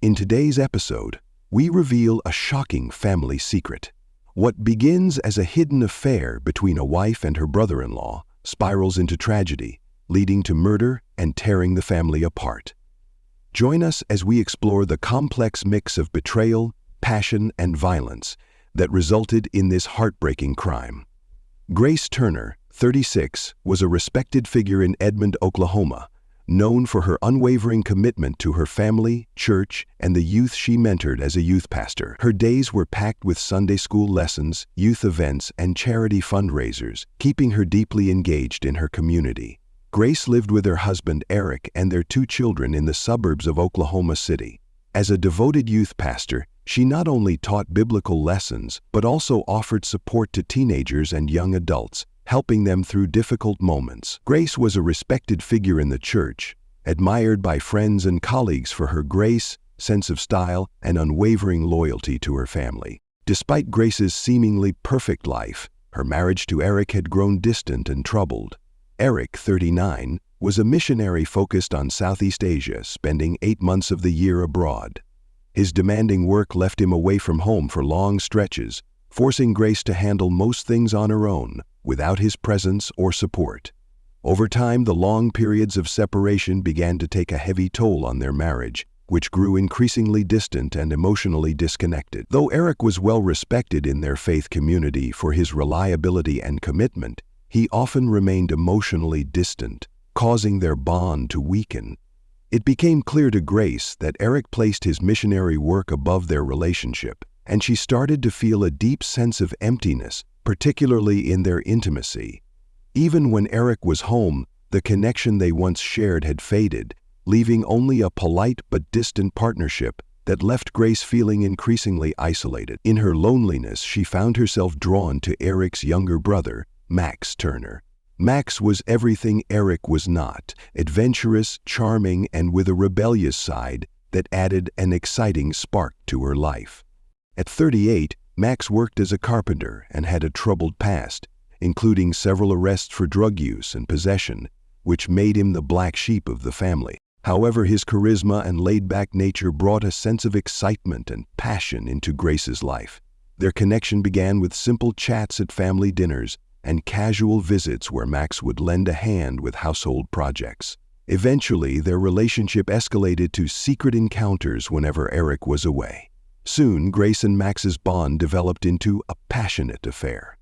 In today's episode, we reveal a shocking family secret. What begins as a hidden affair between a wife and her brother-in-law spirals into tragedy, leading to murder and tearing the family apart. Join us as we explore the complex mix of betrayal, passion, and violence that resulted in this heartbreaking crime. Grace Turner, 36, was a respected figure in Edmond, Oklahoma, known for her unwavering commitment to her family, church, and the youth she mentored as a youth pastor. Her days were packed with Sunday school lessons, youth events, and charity fundraisers, keeping her deeply engaged in her community. Grace lived with her husband, Eric, and their 2 children in the suburbs of Oklahoma City. As a devoted youth pastor, she not only taught biblical lessons, but also offered support to teenagers and young adults, helping them through difficult moments. Grace was a respected figure in the church, admired by friends and colleagues for her grace, sense of style, and unwavering loyalty to her family. Despite Grace's seemingly perfect life, her marriage to Eric had grown distant and troubled. Eric, 39, was a missionary focused on Southeast Asia, spending 8 months of the year abroad. His demanding work left him away from home for long stretches, forcing Grace to handle most things on her own, without his presence or support. Over time, the long periods of separation began to take a heavy toll on their marriage, which grew increasingly distant and emotionally disconnected. Though Eric was well respected in their faith community for his reliability and commitment, he often remained emotionally distant, causing their bond to weaken. It became clear to Grace that Eric placed his missionary work above their relationship, and she started to feel a deep sense of emptiness, particularly in their intimacy. Even when Eric was home, the connection they once shared had faded, leaving only a polite but distant partnership that left Grace feeling increasingly isolated. In her loneliness, she found herself drawn to Eric's younger brother, Max Turner. Max was everything Eric was not: adventurous, charming, and with a rebellious side that added an exciting spark to her life. At 38, Max worked as a carpenter and had a troubled past, including several arrests for drug use and possession, which made him the black sheep of the family. However, his charisma and laid-back nature brought a sense of excitement and passion into Grace's life. Their connection began with simple chats at family dinners and casual visits where Max would lend a hand with household projects. Eventually, their relationship escalated to secret encounters whenever Eric was away. Soon, Grace and Max's bond developed into a passionate affair.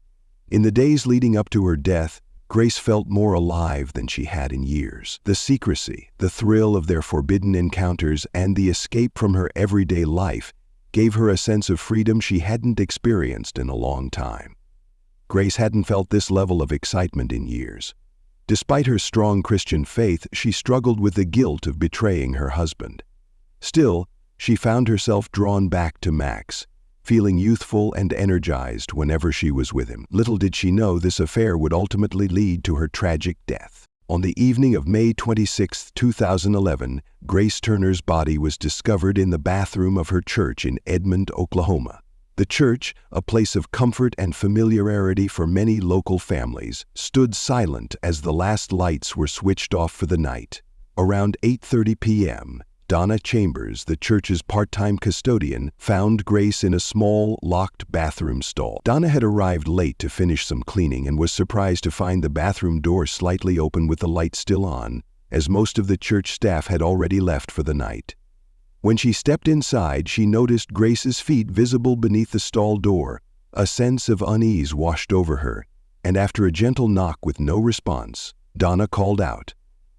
In the days leading up to her death, Grace felt more alive than she had in years. The secrecy, the thrill of their forbidden encounters, and the escape from her everyday life gave her a sense of freedom she hadn't experienced in a long time. Grace hadn't felt this level of excitement in years. Despite her strong Christian faith, she struggled with the guilt of betraying her husband. Still, she found herself drawn back to Max, feeling youthful and energized whenever she was with him. Little did she know this affair would ultimately lead to her tragic death. On the evening of May 26, 2011, Grace Turner's body was discovered in the bathroom of her church in Edmond, Oklahoma. The church, a place of comfort and familiarity for many local families, stood silent as the last lights were switched off for the night. Around 8:30 p.m., Donna Chambers, the church's part-time custodian, found Grace in a small, locked bathroom stall. Donna had arrived late to finish some cleaning and was surprised to find the bathroom door slightly open with the light still on, as most of the church staff had already left for the night. When she stepped inside, she noticed Grace's feet visible beneath the stall door. A sense of unease washed over her, and after a gentle knock with no response, Donna called out.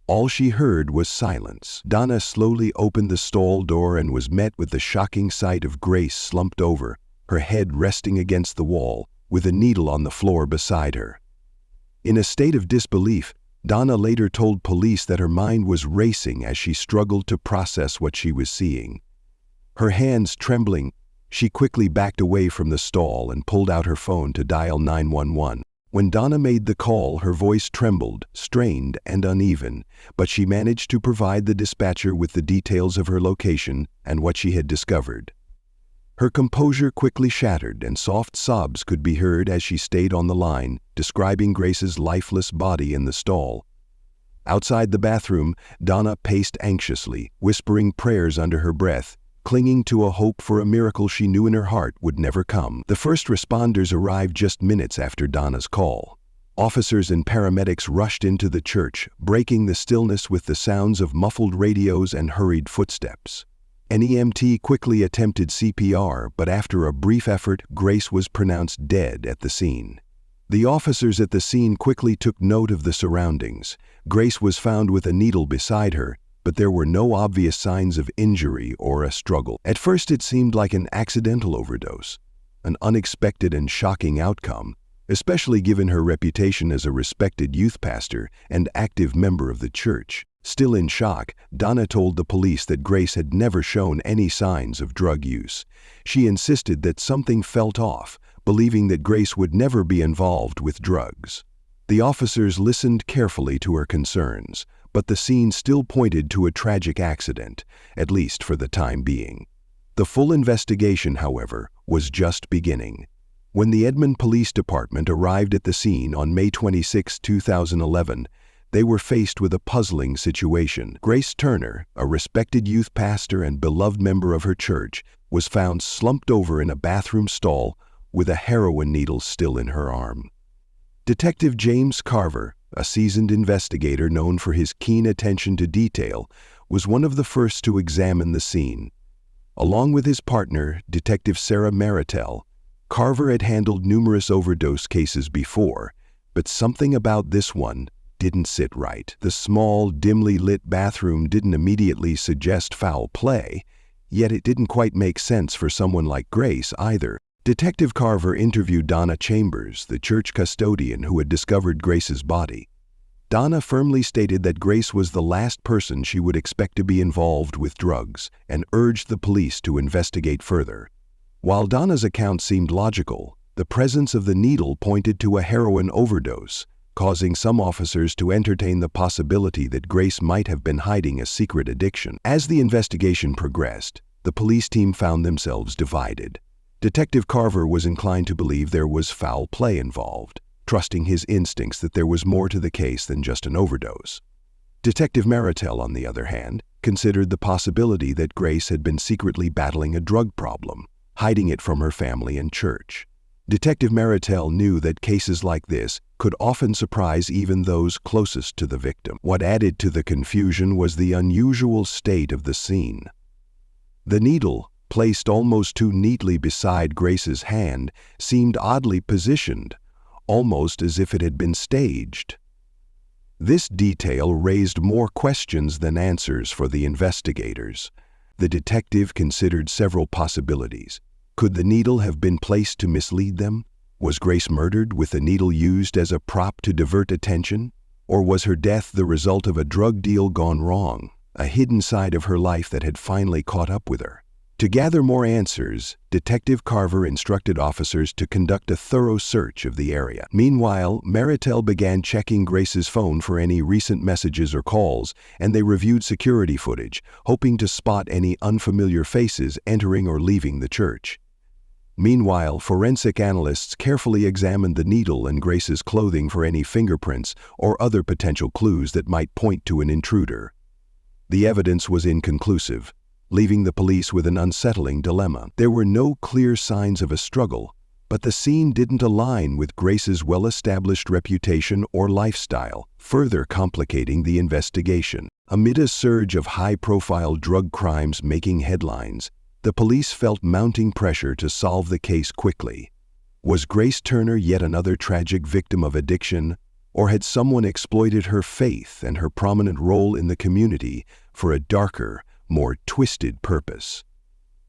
All she heard was silence. Donna slowly opened the stall door and was met with the shocking sight of Grace slumped over, her head resting against the wall, with a needle on the floor beside her. In a state of disbelief, Donna later told police that her mind was racing as she struggled to process what she was seeing. Her hands trembling, she quickly backed away from the stall and pulled out her phone to dial 911. When Donna made the call, her voice trembled, strained, and uneven, but she managed to provide the dispatcher with the details of her location and what she had discovered. Her composure quickly shattered, and soft sobs could be heard as she stayed on the line, describing Grace's lifeless body in the stall. Outside the bathroom, Donna paced anxiously, whispering prayers under her breath, clinging to a hope for a miracle she knew in her heart would never come. The first responders arrived just minutes after Donna's call. Officers and paramedics rushed into the church, breaking the stillness with the sounds of muffled radios and hurried footsteps. An EMT quickly attempted CPR, but after a brief effort, Grace was pronounced dead at the scene. The officers at the scene quickly took note of the surroundings. Grace was found with a needle beside her, but there were no obvious signs of injury or a struggle. At first it seemed like an accidental overdose, an unexpected and shocking outcome, especially given her reputation as a respected youth pastor and active member of the church. Still in shock, Donna told the police that Grace had never shown any signs of drug use. She insisted that something felt off, believing that Grace would never be involved with drugs. The officers listened carefully to her concerns, but the scene still pointed to a tragic accident, at least for the time being. The full investigation, however, was just beginning. When the Edmond Police Department arrived at the scene on May 26, 2011, they were faced with a puzzling situation. Grace Turner, a respected youth pastor and beloved member of her church, was found slumped over in a bathroom stall with a heroin needle still in her arm. Detective James Carver, a seasoned investigator known for his keen attention to detail, was one of the first to examine the scene. Along with his partner, Detective Sarah Maritel, Carver had handled numerous overdose cases before, but something about this one didn't sit right. The small, dimly lit bathroom didn't immediately suggest foul play, yet it didn't quite make sense for someone like Grace either. Detective Carver interviewed Donna Chambers, the church custodian who had discovered Grace's body. Donna firmly stated that Grace was the last person she would expect to be involved with drugs and urged the police to investigate further. While Donna's account seemed logical, the presence of the needle pointed to a heroin overdose, causing some officers to entertain the possibility that Grace might have been hiding a secret addiction. As the investigation progressed, the police team found themselves divided. Detective Carver was inclined to believe there was foul play involved, trusting his instincts that there was more to the case than just an overdose. Detective Maritel, on the other hand, considered the possibility that Grace had been secretly battling a drug problem, hiding it from her family and church. Detective Maritel knew that cases like this could often surprise even those closest to the victim. What added to the confusion was the unusual state of the scene. The needle, placed almost too neatly beside Grace's hand, seemed oddly positioned, almost as if it had been staged. This detail raised more questions than answers for the investigators. The detective considered several possibilities. Could the needle have been placed to mislead them? Was Grace murdered with the needle used as a prop to divert attention? Or was her death the result of a drug deal gone wrong, a hidden side of her life that had finally caught up with her? To gather more answers, Detective Carver instructed officers to conduct a thorough search of the area. Meanwhile, Maritel began checking Grace's phone for any recent messages or calls, and they reviewed security footage, hoping to spot any unfamiliar faces entering or leaving the church. Meanwhile, forensic analysts carefully examined the needle and Grace's clothing for any fingerprints or other potential clues that might point to an intruder. The evidence was inconclusive, leaving the police with an unsettling dilemma. There were no clear signs of a struggle, but the scene didn't align with Grace's well-established reputation or lifestyle, further complicating the investigation. Amid a surge of high-profile drug crimes making headlines, the police felt mounting pressure to solve the case quickly. Was Grace Turner yet another tragic victim of addiction, or had someone exploited her faith and her prominent role in the community for a darker, more twisted purpose?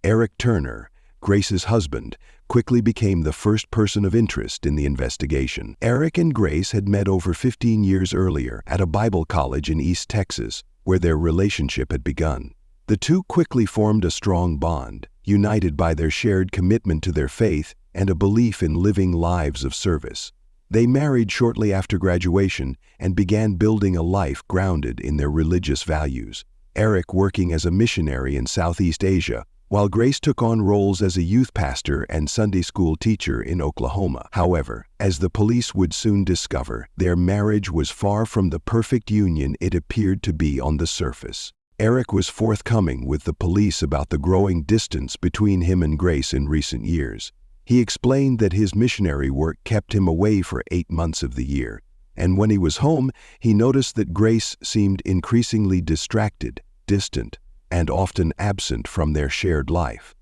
Eric Turner, Grace's husband, quickly became the first person of interest in the investigation. Eric and Grace had met over 15 years earlier at a Bible college in East Texas, where their relationship had begun. The two quickly formed a strong bond, united by their shared commitment to their faith and a belief in living lives of service. They married shortly after graduation and began building a life grounded in their religious values. Eric working as a missionary in Southeast Asia, while Grace took on roles as a youth pastor and Sunday school teacher in Oklahoma. However, as the police would soon discover, their marriage was far from the perfect union it appeared to be on the surface. Eric was forthcoming with the police about the growing distance between him and Grace in recent years. He explained that his missionary work kept him away for 8 months of the year, and when he was home, he noticed that Grace seemed increasingly distracted, distant, and often absent from their shared life.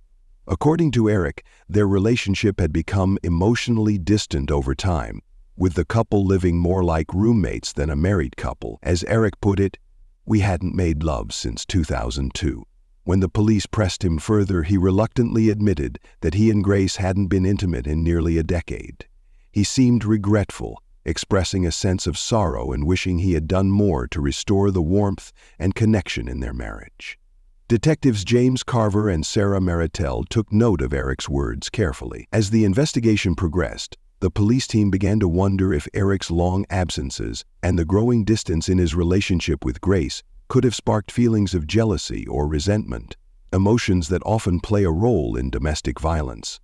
According to Eric, their relationship had become emotionally distant over time, with the couple living more like roommates than a married couple. As Eric put it, "We hadn't made love since 2002. When the police pressed him further, he reluctantly admitted that he and Grace hadn't been intimate in nearly a decade. He seemed regretful, expressing a sense of sorrow and wishing he had done more to restore the warmth and connection in their marriage. Detectives James Carver and Sarah Maritel took note of Eric's words carefully. As the investigation progressed, the police team began to wonder if Eric's long absences and the growing distance in his relationship with Grace could have sparked feelings of jealousy or resentment, emotions that often play a role in domestic violence.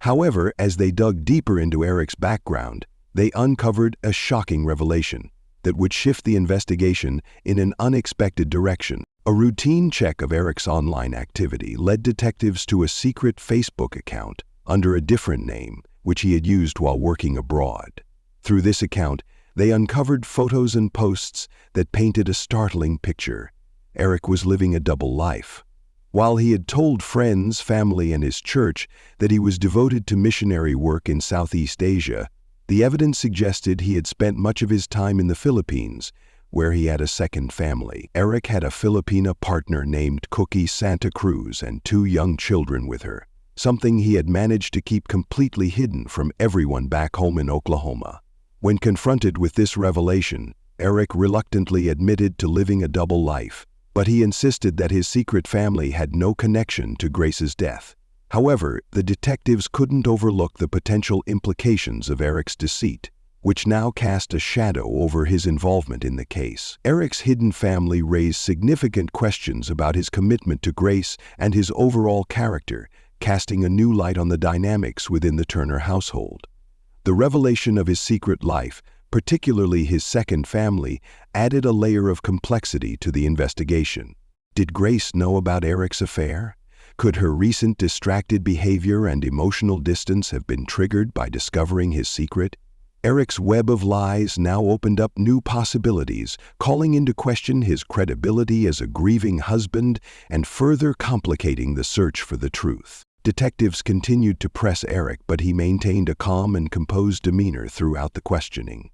However, as they dug deeper into Eric's background, they uncovered a shocking revelation that would shift the investigation in an unexpected direction. A routine check of Eric's online activity led detectives to a secret Facebook account under a different name, which he had used while working abroad. Through this account, they uncovered photos and posts that painted a startling picture. Eric was living a double life. While he had told friends, family, and his church that he was devoted to missionary work in Southeast Asia, the evidence suggested he had spent much of his time in the Philippines, where he had a second family. Eric had a Filipina partner named Cookie Santa Cruz and 2 young children with her, something he had managed to keep completely hidden from everyone back home in Oklahoma. When confronted with this revelation, Eric reluctantly admitted to living a double life, but he insisted that his secret family had no connection to Grace's death. However, the detectives couldn't overlook the potential implications of Eric's deceit, which now cast a shadow over his involvement in the case. Eric's hidden family raised significant questions about his commitment to Grace and his overall character, casting a new light on the dynamics within the Turner household. The revelation of his secret life, particularly his second family, added a layer of complexity to the investigation. Did Grace know about Eric's affair? Could her recent distracted behavior and emotional distance have been triggered by discovering his secret? Eric's web of lies now opened up new possibilities, calling into question his credibility as a grieving husband and further complicating the search for the truth. Detectives continued to press Eric, but he maintained a calm and composed demeanor throughout the questioning.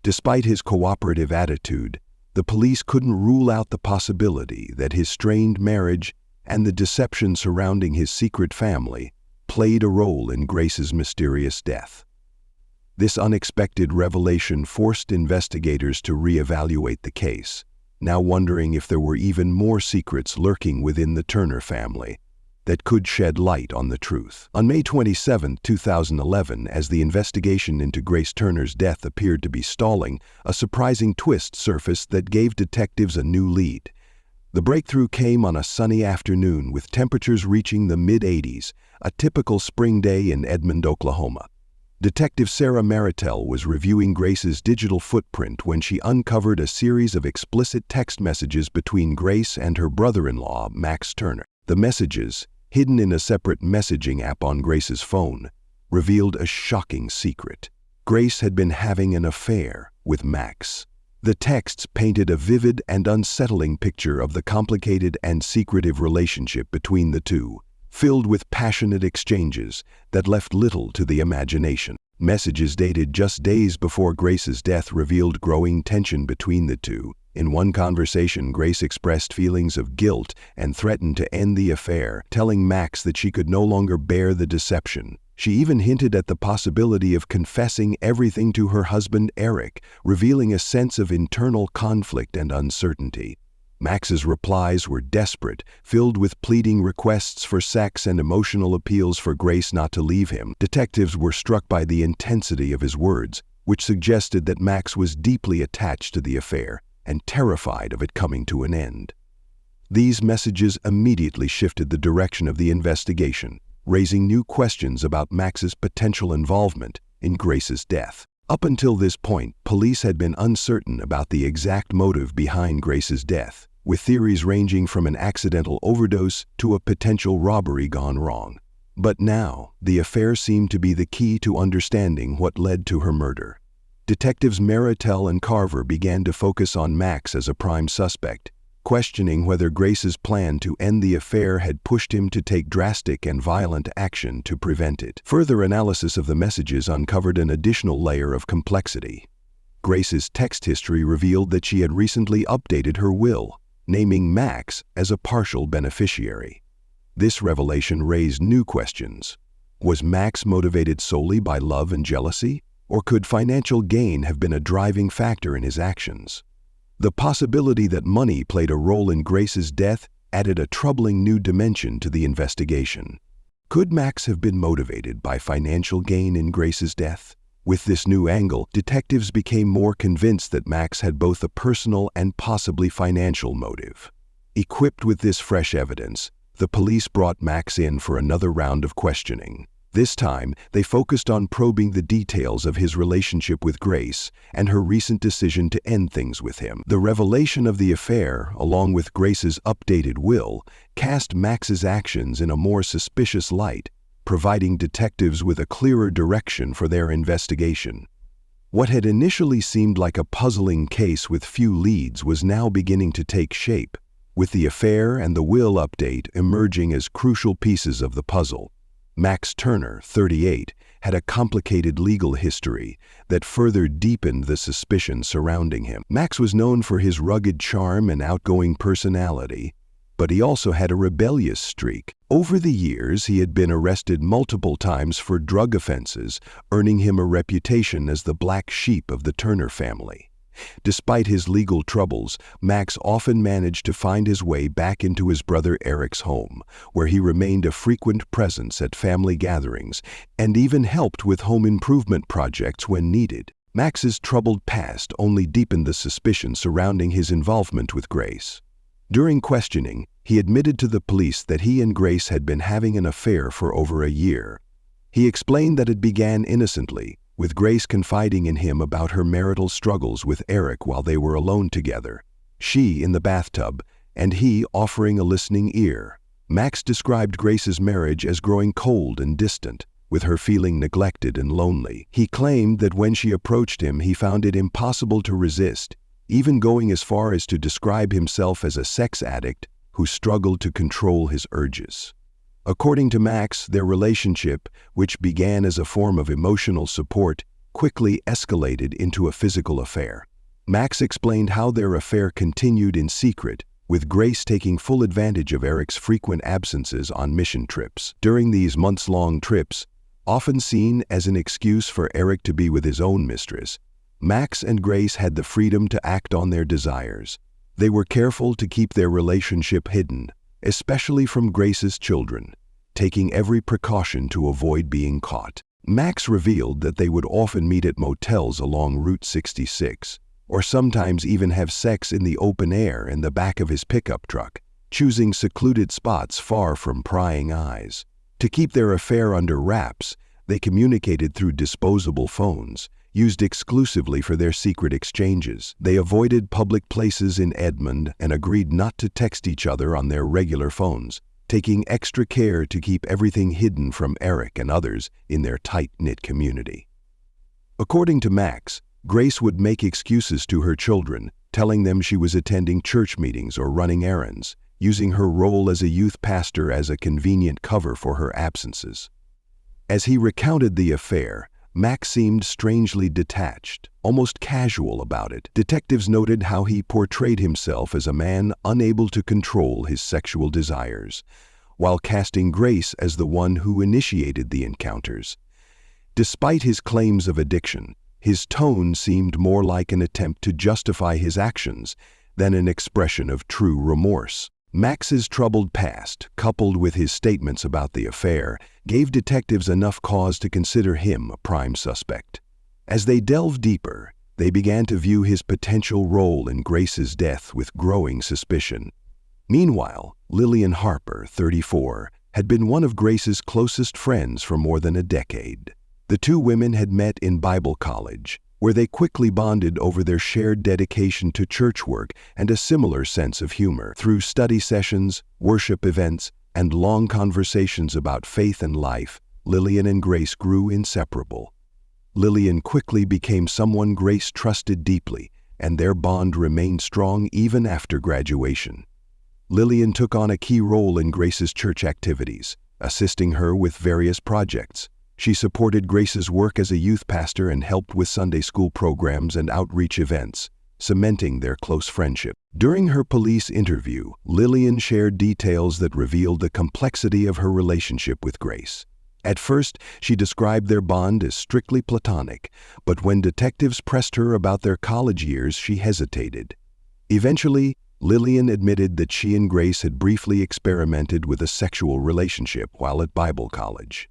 Despite his cooperative attitude, the police couldn't rule out the possibility that his strained marriage and the deception surrounding his secret family played a role in Grace's mysterious death. This unexpected revelation forced investigators to reevaluate the case, now wondering if there were even more secrets lurking within the Turner family that could shed light on the truth. On May 27, 2011, as the investigation into Grace Turner's death appeared to be stalling, a surprising twist surfaced that gave detectives a new lead. The breakthrough came on a sunny afternoon with temperatures reaching the mid-80s, a typical spring day in Edmond, Oklahoma. Detective Sarah Maritel was reviewing Grace's digital footprint when she uncovered a series of explicit text messages between Grace and her brother-in-law, Max Turner. The messages, hidden in a separate messaging app on Grace's phone, revealed a shocking secret. Grace had been having an affair with Max. The texts painted a vivid and unsettling picture of the complicated and secretive relationship between the two, filled with passionate exchanges that left little to the imagination. Messages dated just days before Grace's death revealed growing tension between the two. In one conversation, Grace expressed feelings of guilt and threatened to end the affair, telling Max that she could no longer bear the deception. She even hinted at the possibility of confessing everything to her husband, Eric, revealing a sense of internal conflict and uncertainty. Max's replies were desperate, filled with pleading requests for sex and emotional appeals for Grace not to leave him. Detectives were struck by the intensity of his words, which suggested that Max was deeply attached to the affair and terrified of it coming to an end. These messages immediately shifted the direction of the investigation, raising new questions about Max's potential involvement in Grace's death. Up until this point, police had been uncertain about the exact motive behind Grace's death. with theories ranging from an accidental overdose to a potential robbery gone wrong. But now, the affair seemed to be the key to understanding what led to her murder. Detectives Maritel and Carver began to focus on Max as a prime suspect, questioning whether Grace's plan to end the affair had pushed him to take drastic and violent action to prevent it. Further analysis of the messages uncovered an additional layer of complexity. Grace's text history revealed that she had recently updated her will, naming Max as a partial beneficiary. This revelation raised new questions. Was Max motivated solely by love and jealousy, or could financial gain have been a driving factor in his actions? The possibility that money played a role in Grace's death added a troubling new dimension to the investigation. Could Max have been motivated by financial gain in Grace's death? With this new angle, detectives became more convinced that Max had both a personal and possibly financial motive. Equipped with this fresh evidence, the police brought Max in for another round of questioning. This time, they focused on probing the details of his relationship with Grace and her recent decision to end things with him. The revelation of the affair, along with Grace's updated will, cast Max's actions in a more suspicious light, providing detectives with a clearer direction for their investigation. What had initially seemed like a puzzling case with few leads was now beginning to take shape, with the affair and the will update emerging as crucial pieces of the puzzle. Max Turner, 38, had a complicated legal history that further deepened the suspicion surrounding him. Max was known for his rugged charm and outgoing personality, but he also had a rebellious streak. Over the years, he had been arrested multiple times for drug offenses, earning him a reputation as the black sheep of the Turner family. Despite his legal troubles, Max often managed to find his way back into his brother Eric's home, where he remained a frequent presence at family gatherings and even helped with home improvement projects when needed. Max's troubled past only deepened the suspicion surrounding his involvement with Grace. During questioning, he admitted to the police that he and Grace had been having an affair for over a year. He explained that it began innocently, with Grace confiding in him about her marital struggles with Eric while they were alone together, she in the bathtub, and he offering a listening ear. Max described Grace's marriage as growing cold and distant, with her feeling neglected and lonely. He claimed that when she approached him, he found it impossible to resist, even going as far as to describe himself as a sex addict who struggled to control his urges. According to Max, their relationship, which began as a form of emotional support, quickly escalated into a physical affair. Max explained how their affair continued in secret, with Grace taking full advantage of Eric's frequent absences on mission trips. During these months-long trips, often seen as an excuse for Eric to be with his own mistress, Max and Grace had the freedom to act on their desires. They were careful to keep their relationship hidden, especially from Grace's children, taking every precaution to avoid being caught. Max revealed that they would often meet at motels along Route 66, or sometimes even have sex in the open air in the back of his pickup truck, choosing secluded spots far from prying eyes. To keep their affair under wraps, they communicated through disposable phones, used exclusively for their secret exchanges. They avoided public places in Edmond and agreed not to text each other on their regular phones, taking extra care to keep everything hidden from Eric and others in their tight-knit community. According to Max, Grace would make excuses to her children, telling them she was attending church meetings or running errands, using her role as a youth pastor as a convenient cover for her absences. As he recounted the affair, Max seemed strangely detached, almost casual about it. Detectives noted how he portrayed himself as a man unable to control his sexual desires, while casting Grace as the one who initiated the encounters. Despite his claims of addiction, his tone seemed more like an attempt to justify his actions than an expression of true remorse. Max's troubled past, coupled with his statements about the affair, gave detectives enough cause to consider him a prime suspect. As they delved deeper, they began to view his potential role in Grace's death with growing suspicion. Meanwhile, Lillian Harper, 34, had been one of Grace's closest friends for more than a decade. The two women had met in Bible college, where they quickly bonded over their shared dedication to church work and a similar sense of humor. Through study sessions, worship events, and long conversations about faith and life, Lillian and Grace grew inseparable. Lillian quickly became someone Grace trusted deeply, and their bond remained strong even after graduation. Lillian took on a key role in Grace's church activities, assisting her with various projects. She supported Grace's work as a youth pastor and helped with Sunday school programs and outreach events, cementing their close friendship. During her police interview, Lillian shared details that revealed the complexity of her relationship with Grace. At first, she described their bond as strictly platonic, but when detectives pressed her about their college years, she hesitated. Eventually, Lillian admitted that she and Grace had briefly experimented with a sexual relationship while at Bible college.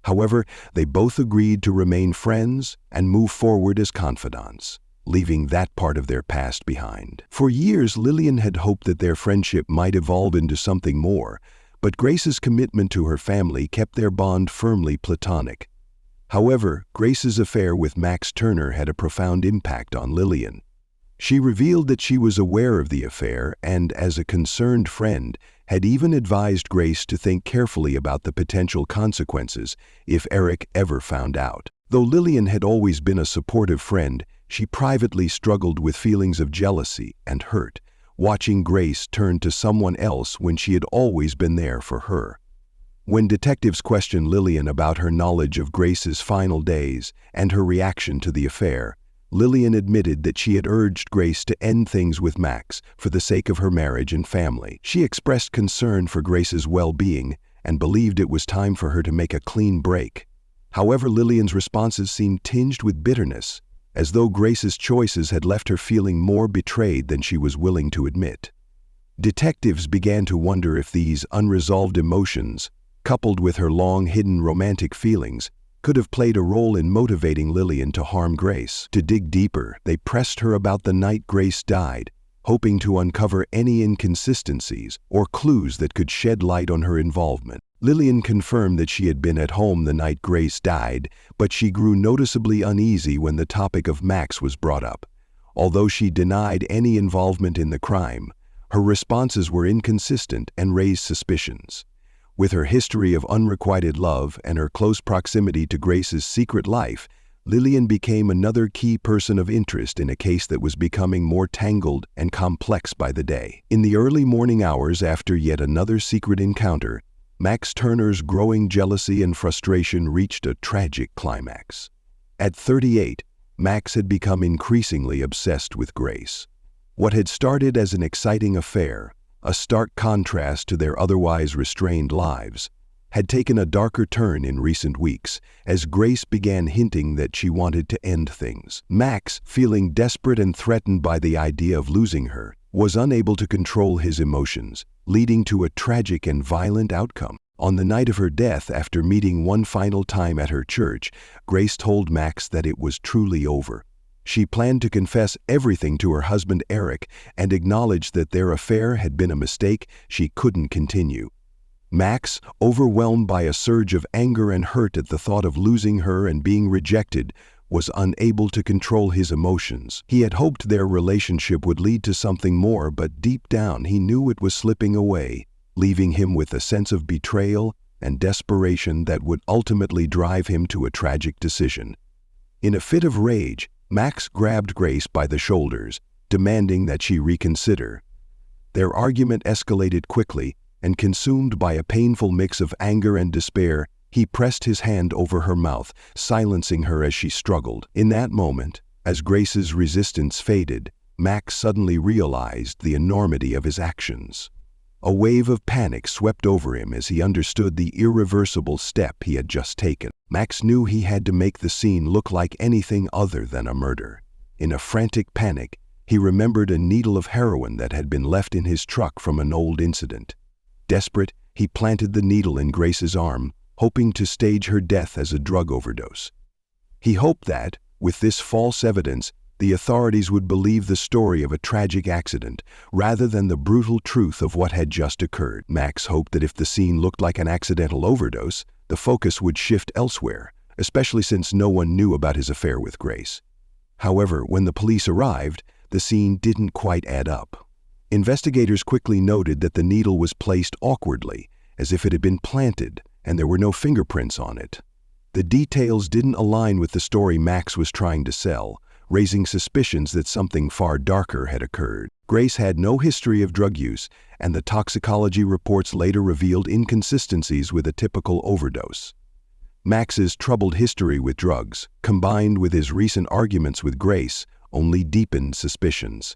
However, they both agreed to remain friends and move forward as confidants, leaving that part of their past behind. For years, Lillian had hoped that their friendship might evolve into something more, but Grace's commitment to her family kept their bond firmly platonic. However, Grace's affair with Max Turner had a profound impact on Lillian. She revealed that she was aware of the affair and, as a concerned friend, had even advised Grace to think carefully about the potential consequences if Eric ever found out. Though Lillian had always been a supportive friend, she privately struggled with feelings of jealousy and hurt, watching Grace turn to someone else when she had always been there for her. When detectives questioned Lillian about her knowledge of Grace's final days and her reaction to the affair, Lillian admitted that she had urged Grace to end things with Max for the sake of her marriage and family. She expressed concern for Grace's well-being and believed it was time for her to make a clean break. However, Lillian's responses seemed tinged with bitterness, as though Grace's choices had left her feeling more betrayed than she was willing to admit. Detectives began to wonder if these unresolved emotions, coupled with her long-hidden romantic feelings, could have played a role in motivating Lillian to harm Grace. To dig deeper, they pressed her about the night Grace died, hoping to uncover any inconsistencies or clues that could shed light on her involvement. Lillian confirmed that she had been at home the night Grace died, but she grew noticeably uneasy when the topic of Max was brought up. Although she denied any involvement in the crime, her responses were inconsistent and raised suspicions. With her history of unrequited love and her close proximity to Grace's secret life, Lillian became another key person of interest in a case that was becoming more tangled and complex by the day. In the early morning hours after yet another secret encounter, Max Turner's growing jealousy and frustration reached a tragic climax. At 38, Max had become increasingly obsessed with Grace. What had started as an exciting affair, a stark contrast to their otherwise restrained lives, had taken a darker turn in recent weeks as Grace began hinting that she wanted to end things. Max, feeling desperate and threatened by the idea of losing her, was unable to control his emotions, leading to a tragic and violent outcome. On the night of her death, after meeting one final time at her church, Grace told Max that it was truly over. She planned to confess everything to her husband Eric and acknowledge that their affair had been a mistake she couldn't continue. Max, overwhelmed by a surge of anger and hurt at the thought of losing her and being rejected, was unable to control his emotions. He had hoped their relationship would lead to something more, but deep down he knew it was slipping away, leaving him with a sense of betrayal and desperation that would ultimately drive him to a tragic decision. In a fit of rage, Max grabbed Grace by the shoulders, demanding that she reconsider. Their argument escalated quickly, and consumed by a painful mix of anger and despair, he pressed his hand over her mouth, silencing her as she struggled. In that moment, as Grace's resistance faded, Max suddenly realized the enormity of his actions. A wave of panic swept over him as he understood the irreversible step he had just taken. Max knew he had to make the scene look like anything other than a murder. In a frantic panic, he remembered a needle of heroin that had been left in his truck from an old incident. Desperate, he planted the needle in Grace's arm, hoping to stage her death as a drug overdose. He hoped that, with this false evidence, the authorities would believe the story of a tragic accident, rather than the brutal truth of what had just occurred. Max hoped that if the scene looked like an accidental overdose, the focus would shift elsewhere, especially since no one knew about his affair with Grace. However, when the police arrived, the scene didn't quite add up. Investigators quickly noted that the needle was placed awkwardly, as if it had been planted, and there were no fingerprints on it. The details didn't align with the story Max was trying to sell, raising suspicions that something far darker had occurred. Grace had no history of drug use, and the toxicology reports later revealed inconsistencies with a typical overdose. Max's troubled history with drugs, combined with his recent arguments with Grace, only deepened suspicions.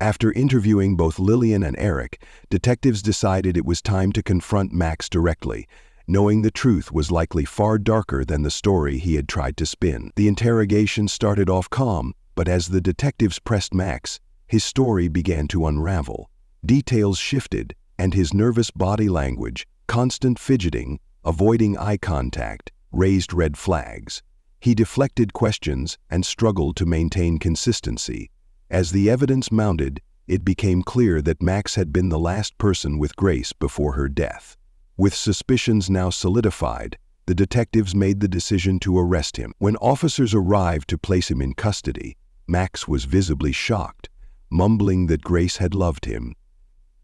After interviewing both Lillian and Eric, detectives decided it was time to confront Max directly, knowing the truth was likely far darker than the story he had tried to spin. The interrogation started off calm, but as the detectives pressed Max, his story began to unravel. Details shifted, and his nervous body language, constant fidgeting, avoiding eye contact, raised red flags. He deflected questions and struggled to maintain consistency. As the evidence mounted, it became clear that Max had been the last person with Grace before her death. With suspicions now solidified, the detectives made the decision to arrest him. When officers arrived to place him in custody, Max was visibly shocked, mumbling that Grace had loved him.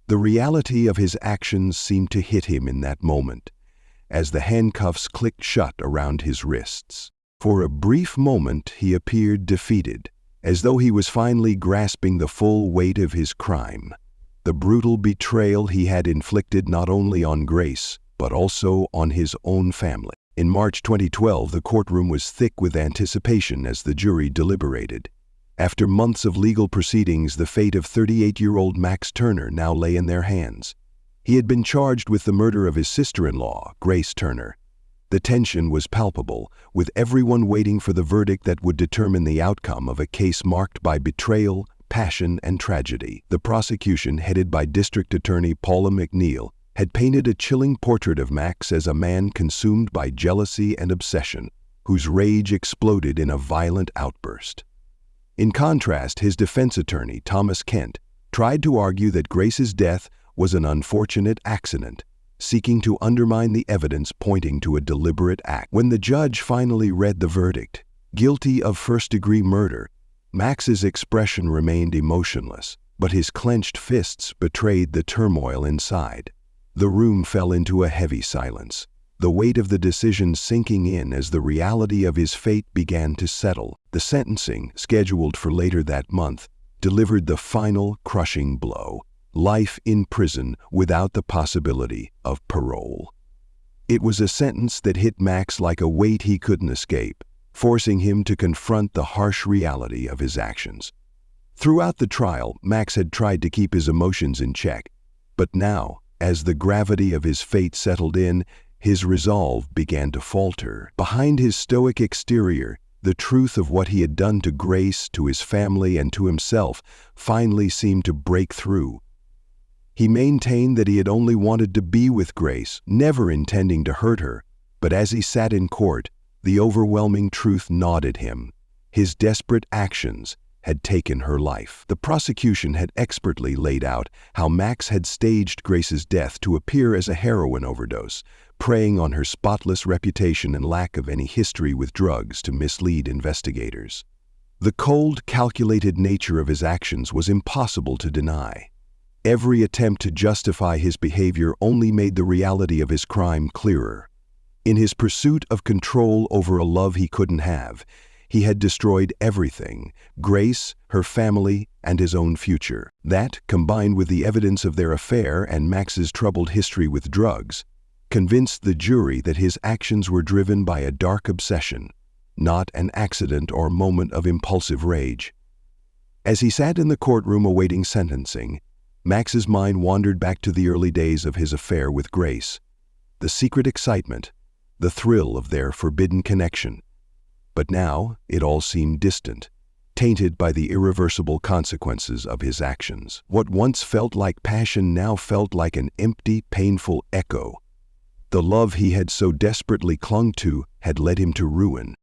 The reality of his actions seemed to hit him in that moment, as the handcuffs clicked shut around his wrists. For a brief moment, he appeared defeated, as though he was finally grasping the full weight of his crime. The brutal betrayal he had inflicted not only on Grace, but also on his own family. In March 2012, the courtroom was thick with anticipation as the jury deliberated. After months of legal proceedings, the fate of 38-year-old Max Turner now lay in their hands. He had been charged with the murder of his sister-in-law, Grace Turner. The tension was palpable, with everyone waiting for the verdict that would determine the outcome of a case marked by betrayal, passion, and tragedy. The prosecution, headed by District Attorney Paula McNeil, had painted a chilling portrait of Max as a man consumed by jealousy and obsession, whose rage exploded in a violent outburst. In contrast, his defense attorney, Thomas Kent, tried to argue that Grace's death was an unfortunate accident, seeking to undermine the evidence pointing to a deliberate act. When the judge finally read the verdict, guilty of first-degree murder, Max's expression remained emotionless, but his clenched fists betrayed the turmoil inside. The room fell into a heavy silence, the weight of the decision sinking in as the reality of his fate began to settle. The sentencing, scheduled for later that month, delivered the final crushing blow: life in prison without the possibility of parole. It was a sentence that hit Max like a weight he couldn't escape, forcing him to confront the harsh reality of his actions. Throughout the trial, Max had tried to keep his emotions in check, but now, as the gravity of his fate settled in, his resolve began to falter. Behind his stoic exterior, the truth of what he had done to Grace, to his family, and to himself finally seemed to break through. He maintained that he had only wanted to be with Grace, never intending to hurt her, but as he sat in court, the overwhelming truth gnawed at him. His desperate actions had taken her life. The prosecution had expertly laid out how Max had staged Grace's death to appear as a heroin overdose, preying on her spotless reputation and lack of any history with drugs to mislead investigators. The cold, calculated nature of his actions was impossible to deny. Every attempt to justify his behavior only made the reality of his crime clearer. In his pursuit of control over a love he couldn't have, he had destroyed everything: Grace, her family, and his own future. That, combined with the evidence of their affair and Max's troubled history with drugs, convinced the jury that his actions were driven by a dark obsession, not an accident or moment of impulsive rage. As he sat in the courtroom awaiting sentencing, Max's mind wandered back to the early days of his affair with Grace, the secret excitement, the thrill of their forbidden connection. But now it all seemed distant, tainted by the irreversible consequences of his actions. What once felt like passion now felt like an empty, painful echo. The love he had so desperately clung to had led him to ruin.